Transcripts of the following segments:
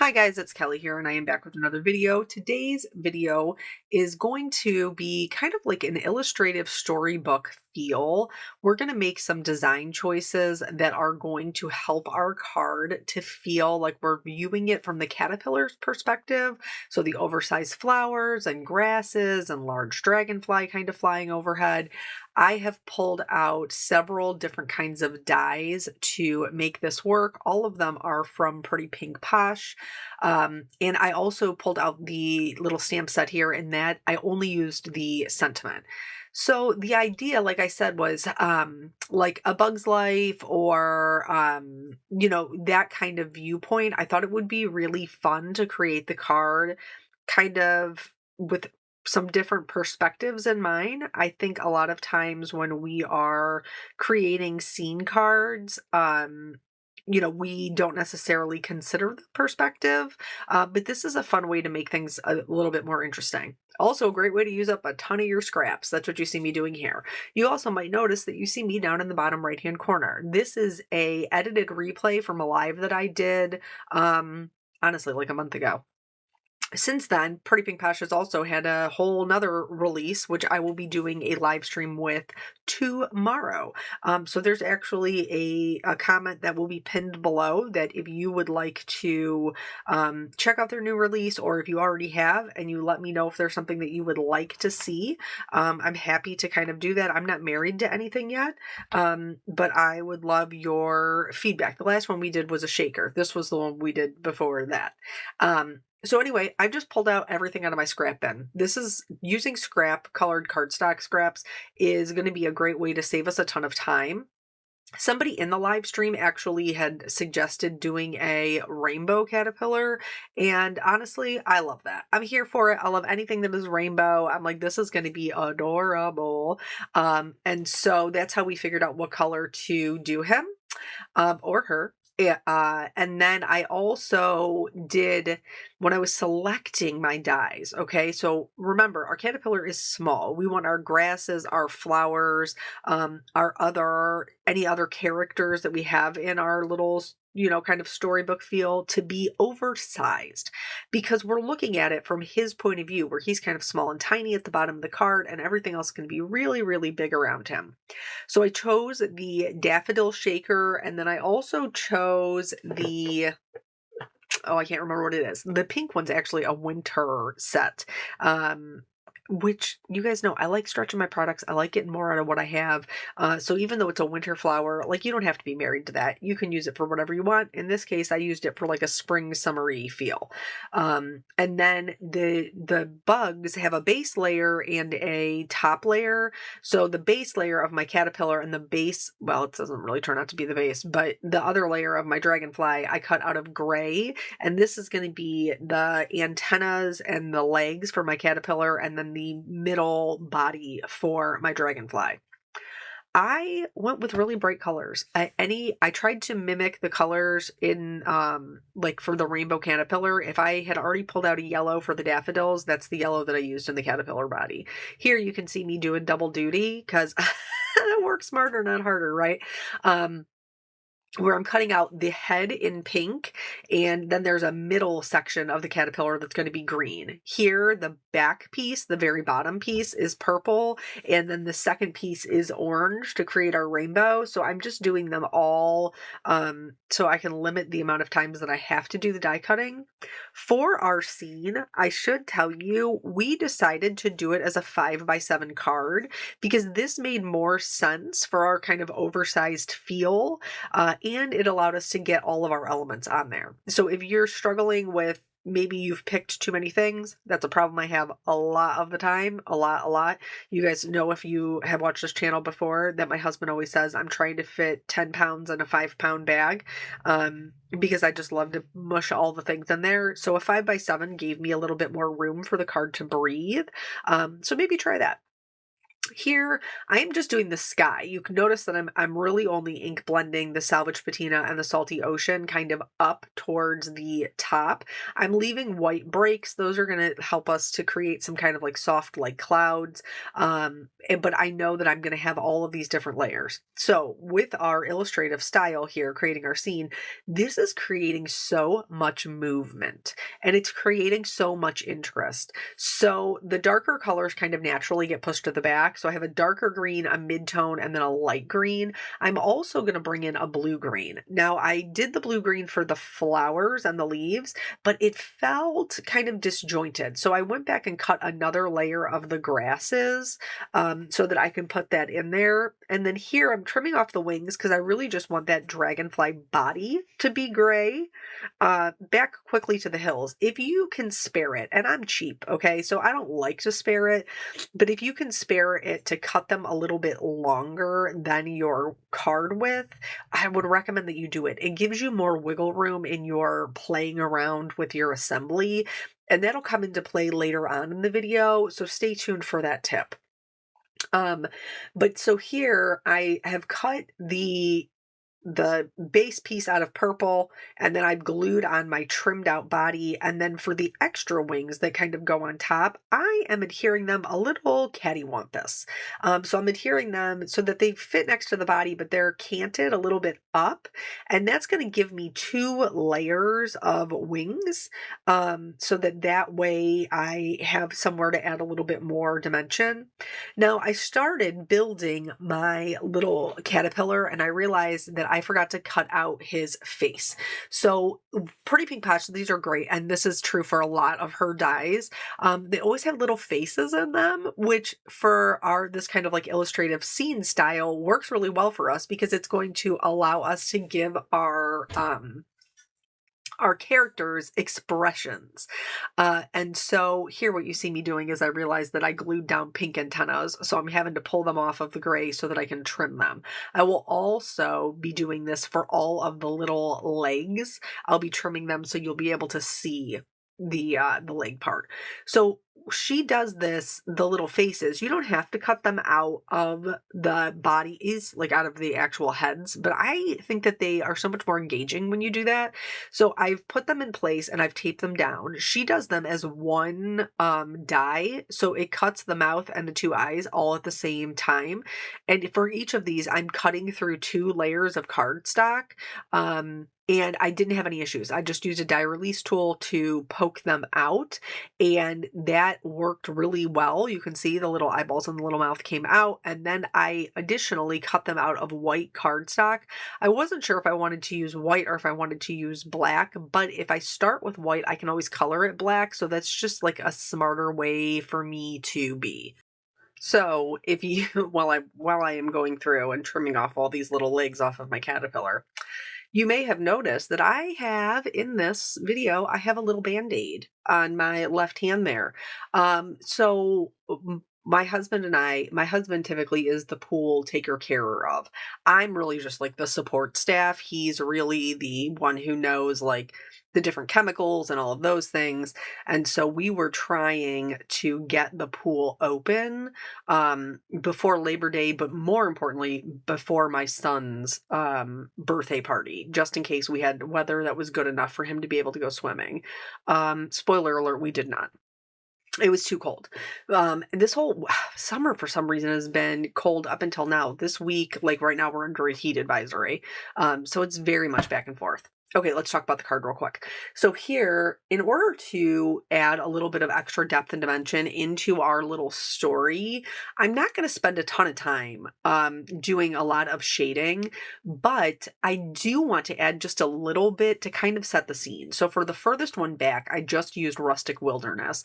Hi guys, it's Kelly here and I am back with another video. Today's video is going to be kind of like an illustrative storybook feel. We're going to make some design choices that are going to help our card to feel like we're viewing it from the caterpillar's perspective. So the oversized flowers and grasses and large dragonfly kind of flying overhead. I have pulled out several different kinds of dies to make this work. All of them are from Pretty Pink Posh. And I also pulled out the little stamp set here in that I only used the sentiment. So the idea, like I said, was like a Bug's Life or, that kind of viewpoint. I thought it would be really fun to create the card kind of with some different perspectives in mind. I think a lot of times when we are creating scene cards, we don't necessarily consider the perspective, but this is a fun way to make things a little bit more interesting. Also, a great way to use up a ton of your scraps. That's what you see me doing here. You also might notice that you see me down in the bottom right hand corner. This is a edited replay from a live that I did, honestly, like a month ago. Since then, Pretty Pink Posh has also had a whole nother release, which I will be doing a live stream with tomorrow. So there's actually a comment that will be pinned below that if you would like to check out their new release, or if you already have and you let me know if there's something that you would like to see, I'm happy to kind of do that. I'm not married to anything yet, but I would love your feedback. The last one we did was a shaker. This was the one we did before that. So anyway, I've just pulled out everything out of my scrap bin. This is using scrap, colored cardstock scraps is going to be a great way to save us a ton of time. Somebody in the live stream actually had suggested doing a rainbow caterpillar. And honestly, I love that. I'm here for it. I love anything that is rainbow. I'm like, this is going to be adorable. And so that's how we figured out what color to do him or her. Yeah, and then I also did, when I was selecting my dies, okay, so remember, our caterpillar is small. We want our grasses, our flowers, any other characters that we have in our little, kind of storybook feel to be oversized, because we're looking at it from his point of view, where he's kind of small and tiny at the bottom of the card, and everything else can be really, really big around him. So I chose the daffodil shaker, and then I also chose I can't remember what it is. The pink one's actually a winter set. Which you guys know, I like stretching my products. I like getting more out of what I have. So even though it's a winter flower, like, you don't have to be married to that. You can use it for whatever you want. In this case, I used it for like a spring summery feel. And then the bugs have a base layer and a top layer. So the base layer of my caterpillar and the base, well, it doesn't really turn out to be the base, but the other layer of my dragonfly I cut out of gray. And this is going to be the antennas and the legs for my caterpillar, and then the middle body for my dragonfly. I went with really bright colors. I tried to mimic the colors in like for the rainbow caterpillar. If I had already pulled out a yellow for the daffodils, that's the yellow that I used in the caterpillar body. Here you can see me doing double duty because work smarter, not harder, right? Where I'm cutting out the head in pink, and then there's a middle section of the caterpillar that's going to be green. Here, the back piece, the very bottom piece, is purple, and then the second piece is orange to create our rainbow. So I'm just doing them all so I can limit the amount of times that I have to do the die cutting. For our scene, I should tell you, we decided to do it as a 5x7 card because this made more sense for our kind of oversized feel. And it allowed us to get all of our elements on there. So if you're struggling with, maybe you've picked too many things, that's a problem I have a lot of the time, a lot. You guys know, if you have watched this channel before, that my husband always says I'm trying to fit 10 pounds in a 5-pound bag, because I just love to mush all the things in there. So a 5x7 gave me a little bit more room for the card to breathe. So maybe try that. Here, I am just doing the sky. You can notice that I'm really only ink blending the salvage patina and the salty ocean kind of up towards the top. I'm leaving white breaks. Those are going to help us to create some kind of like soft like clouds. But I know that I'm going to have all of these different layers. So with our illustrative style here, creating our scene, this is creating so much movement and it's creating so much interest. So the darker colors kind of naturally get pushed to the back. So I have a darker green, a mid-tone, and then a light green. I'm also going to bring in a blue green. Now I did the blue green for the flowers and the leaves, but it felt kind of disjointed. So I went back and cut another layer of the grasses so that I can put that in there. And then here I'm trimming off the wings because I really just want that dragonfly body to be gray. Back quickly to the hills. If you can spare it, and I'm cheap, okay, so I don't like to spare it, but if you can spare it to cut them a little bit longer than your card width, I would recommend that you do it. It gives you more wiggle room in your playing around with your assembly, and that'll come into play later on in the video, so stay tuned for that tip. Um, but so here I have cut the base piece out of purple, and then I've glued on my trimmed out body. And then for the extra wings that kind of go on top, I am adhering them a little cattywampus. So I'm adhering them so that they fit next to the body, but they're canted a little bit up. And that's going to give me 2 layers of wings. So that way I have somewhere to add a little bit more dimension. Now I started building my little caterpillar and I realized that I forgot to cut out his face. So Pretty Pink Patch, these are great. And this is true for a lot of her dies. They always have little faces in them, which for this kind of like illustrative scene style works really well for us because it's going to allow us to give our characters expressions. And so here what you see me doing is I realized that I glued down pink antennas, so I'm having to pull them off of the gray so that I can trim them. I will also be doing this for all of the little legs. I'll be trimming them so you'll be able to see the leg part. So she does this, the little faces, you don't have to cut them out of the bodies, like out of the actual heads, but I think that they are so much more engaging when you do that. So I've put them in place and I've taped them down. She does them as one die, so it cuts the mouth and the 2 eyes all at the same time. And for each of these, I'm cutting through 2 layers of cardstock. And I didn't have any issues. I just used a die release tool to poke them out, and that worked really well. You can see the little eyeballs and the little mouth came out, and then I additionally cut them out of white cardstock. I wasn't sure if I wanted to use white or if I wanted to use black, but if I start with white, I can always color it black, so that's just like a smarter way for me to be. So if you, while I am going through and trimming off all these little legs off of my caterpillar, you may have noticed that I have in this video, I have a little band-aid on my left hand there. My husband typically is the pool taker carer of. I'm really just like the support staff. He's really the one who knows like the different chemicals and all of those things. And so we were trying to get the pool open before Labor Day, but more importantly, before my son's birthday party, just in case we had weather that was good enough for him to be able to go swimming. Spoiler alert, we did not. It was too cold. This whole summer, for some reason, has been cold up until now. This week, like right now, we're under a heat advisory. So it's very much back and forth. Okay, let's talk about the card real quick. So here, in order to add a little bit of extra depth and dimension into our little story, I'm not going to spend a ton of time doing a lot of shading, but I do want to add just a little bit to kind of set the scene. So for the furthest one back, I just used Rustic Wilderness.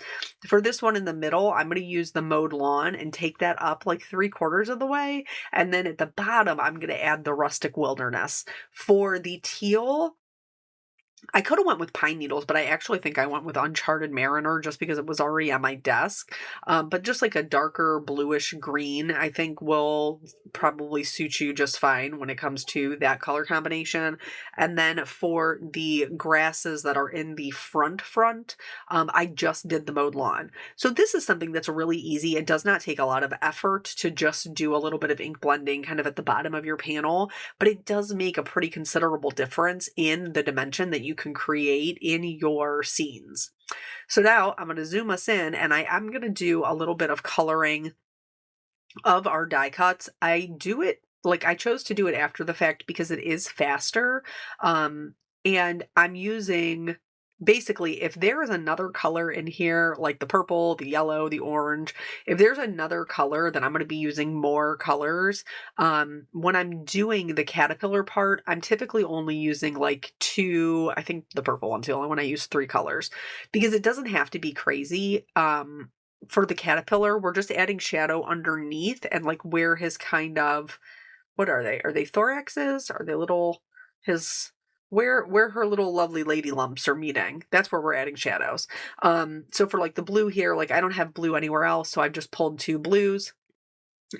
For this one in the middle, I'm going to use the mowed lawn and take that up like 3/4 of the way. And then at the bottom, I'm going to add the Rustic Wilderness. For the teal, I could have went with pine needles, but I actually think I went with Uncharted Mariner just because it was already on my desk. But just like a darker bluish green, I think will probably suit you just fine when it comes to that color combination. And then for the grasses that are in the front, I just did the mowed lawn. So this is something that's really easy. It does not take a lot of effort to just do a little bit of ink blending kind of at the bottom of your panel, but it does make a pretty considerable difference in the dimension that you can create in your scenes. So now I'm going to zoom us in, and I'm going to do a little bit of coloring of our die cuts. I chose to do it after the fact because it is faster. And I'm using basically, if there is another color in here, like the purple, the yellow, the orange, if there's another color, then I'm going to be using more colors. When I'm doing the caterpillar part, I'm typically only using like two. I think the purple one's the only one I use 3 colors because it doesn't have to be crazy. For the caterpillar, we're just adding shadow underneath and like where his kind of, what are they? Are they thoraxes? Are they little, his, where her little lovely lady lumps are meeting? That's where we're adding shadows. So for like the blue here, like I don't have blue anywhere else, so I've just pulled 2 blues,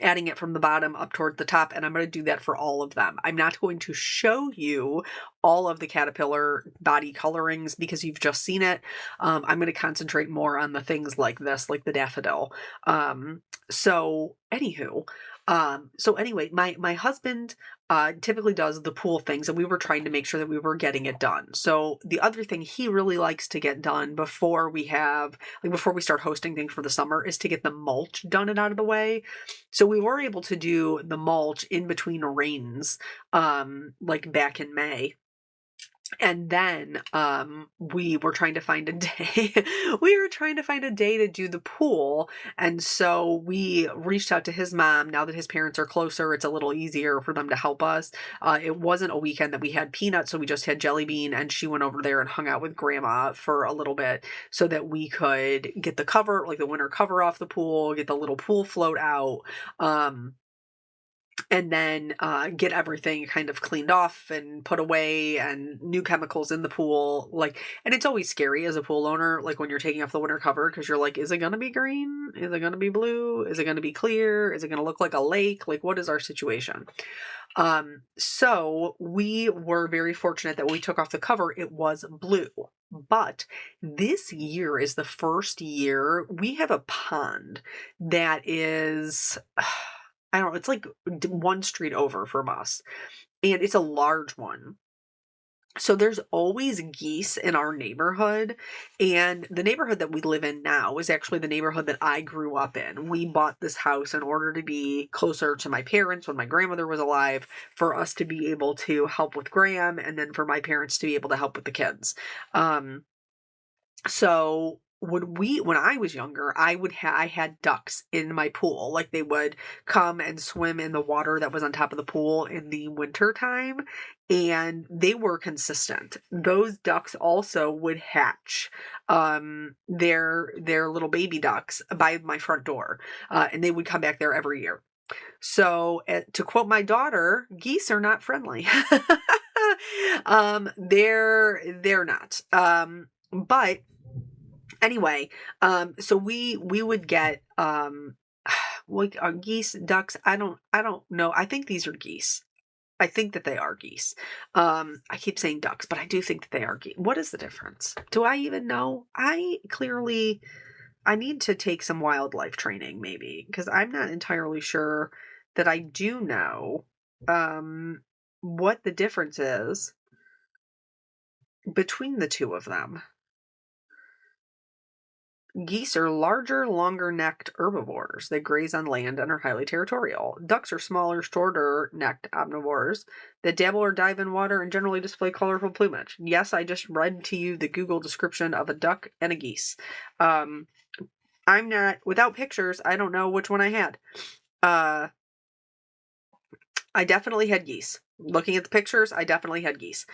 adding it from the bottom up toward the top, and I'm going to do that for all of them. I'm not going to show you all of the caterpillar body colorings because you've just seen it. I'm going to concentrate more on the things like this, like the daffodil. So anywho, so anyway, my husband typically does the pool things, and we were trying to make sure that we were getting it done. So the other thing he really likes to get done before we start hosting things for the summer is to get the mulch done and out of the way. So we were able to do the mulch in between rains, like back in May. And then we were trying to find a day. We were trying to find a day to do the pool. And so we reached out to his mom. Now that his parents are closer, it's a little easier for them to help us. It wasn't a weekend that we had peanuts, so we just had jelly bean, and she went over there and hung out with grandma for a little bit so that we could get the cover, like the winter cover off the pool, get the little pool float out. And then get everything kind of cleaned off and put away and new chemicals in the pool. And it's always scary as a pool owner, like when you're taking off the winter cover, because you're like, is it going to be green? Is it going to be blue? Is it going to be clear? Is it going to look like a lake? Like, what is our situation? So we were very fortunate that when we took off the cover, it was blue. But this year is the first year we have a pond that is, I don't know, it's like 1 street over from us, and it's a large one. So there's always geese in our neighborhood, and the neighborhood that we live in now is actually the neighborhood that I grew up in. We bought this house in order to be closer to my parents when my grandmother was alive, for us to be able to help with Graham, and then for my parents to be able to help with the kids. So when I was younger, I had ducks in my pool. Like they would come and swim in the water that was on top of the pool in the winter time, and they were consistent. Those ducks also would hatch their little baby ducks by my front door, and they would come back there every year. So to quote my daughter, geese are not friendly. They're not. But anyway, so we would get like geese, ducks. I don't know. I think these are geese. I think that they are geese. I keep saying ducks, but I do think that they are geese. What is the difference? Do I even know? I need to take some wildlife training maybe, because I'm not entirely sure that I do know what the difference is between the two of them. Geese are larger, longer-necked herbivores. They graze on land and are highly territorial. Ducks are smaller, shorter-necked omnivores that dabble or dive in water and generally display colorful plumage. Yes, I just read to you the Google description of a duck and a geese. I'm not, without pictures, I don't know which one I had. I definitely had geese. Looking at the pictures, I definitely had geese.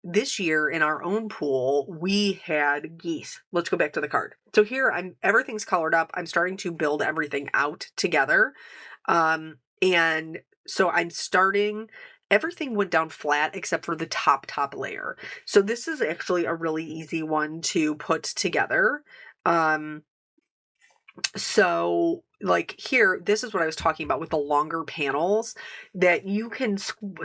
This year in our own pool, we had geese. Let's go back to the card. So here everything's colored up. I'm starting to build everything out together. And so I'm starting everything went down flat except for the top layer. So this is actually a really easy one to put together. So like here, this is what I was talking about with the longer panels, that you can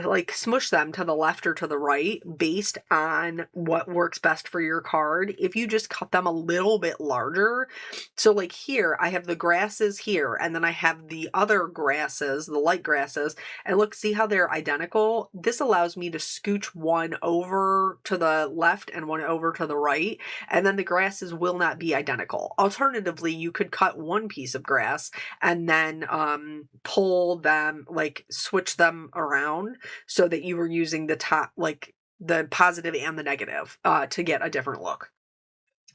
like smush them to the left or to the right based on what works best for your card. If you just cut them a little bit larger. So like here, I have the grasses here, and then I have the other grasses, the light grasses, and look, see how they're identical? This allows me to scooch one over to the left and one over to the right, and then the grasses will not be identical. Alternatively, you could cut one piece of grass and then pull them, like switch them around so that you were using the top, like the positive and the negative to get a different look.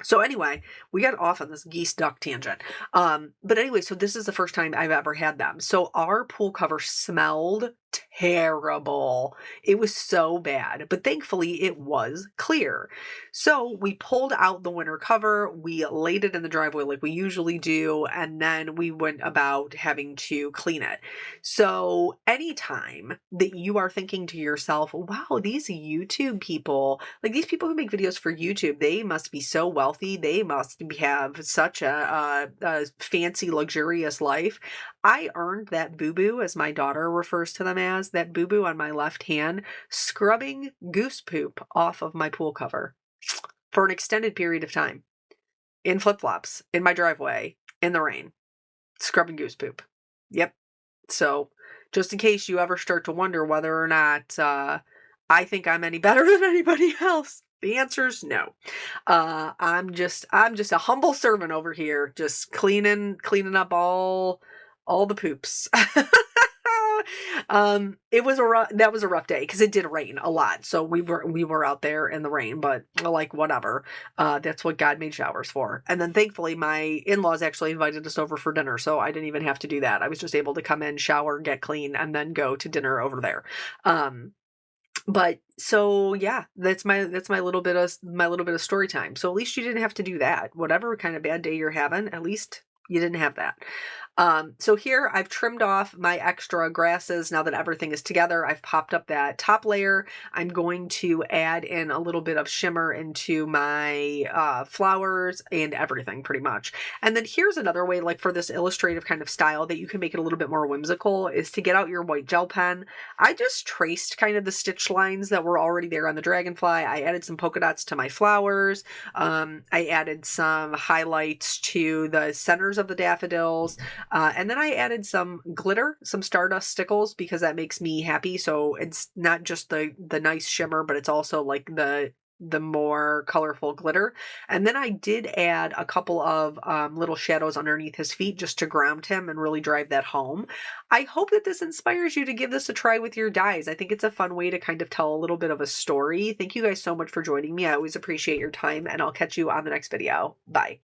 So anyway, we got off on this geese duck tangent. But anyway, so this is the first time I've ever had them. So our pool cover smelled terrible. It was so bad, but thankfully it was clear. So we pulled out the winter cover, we laid it in the driveway like we usually do, and then we went about having to clean it. So anytime that you are thinking to yourself, wow, these YouTube people, like these people who make videos for YouTube, they must be so wealthy. They must have such a fancy, luxurious life. I earned that boo-boo, as my daughter refers to them as, that boo-boo on my left hand, scrubbing goose poop off of my pool cover for an extended period of time, in flip-flops, in my driveway, in the rain, scrubbing goose poop. Yep. So just in case you ever start to wonder whether or not I think I'm any better than anybody else, the answer is no. I'm just a humble servant over here, just cleaning up all the poops. That was a rough day because it did rain a lot. So we were out there in the rain, but like whatever. That's what God made showers for. And then thankfully my in-laws actually invited us over for dinner, so I didn't even have to do that. I was just able to come in, shower, get clean, and then go to dinner over there. But so yeah, that's my little bit of story time. So at least you didn't have to do that. Whatever kind of bad day you're having, at least you didn't have that. So here I've trimmed off my extra grasses. Now that everything is together, I've popped up that top layer. I'm going to add in a little bit of shimmer into my flowers and everything pretty much. And then here's another way, like for this illustrative kind of style that you can make it a little bit more whimsical, is to get out your white gel pen. I just traced kind of the stitch lines that were already there on the dragonfly. I added some polka dots to my flowers. I added some highlights to the centers of the daffodils. And then I added some glitter, some stardust stickles, because that makes me happy. So it's not just the nice shimmer, but it's also like the more colorful glitter. And then I did add a couple of little shadows underneath his feet just to ground him and really drive that home. I hope that this inspires you to give this a try with your dies. I think it's a fun way to kind of tell a little bit of a story. Thank you guys so much for joining me. I always appreciate your time, and I'll catch you on the next video. Bye.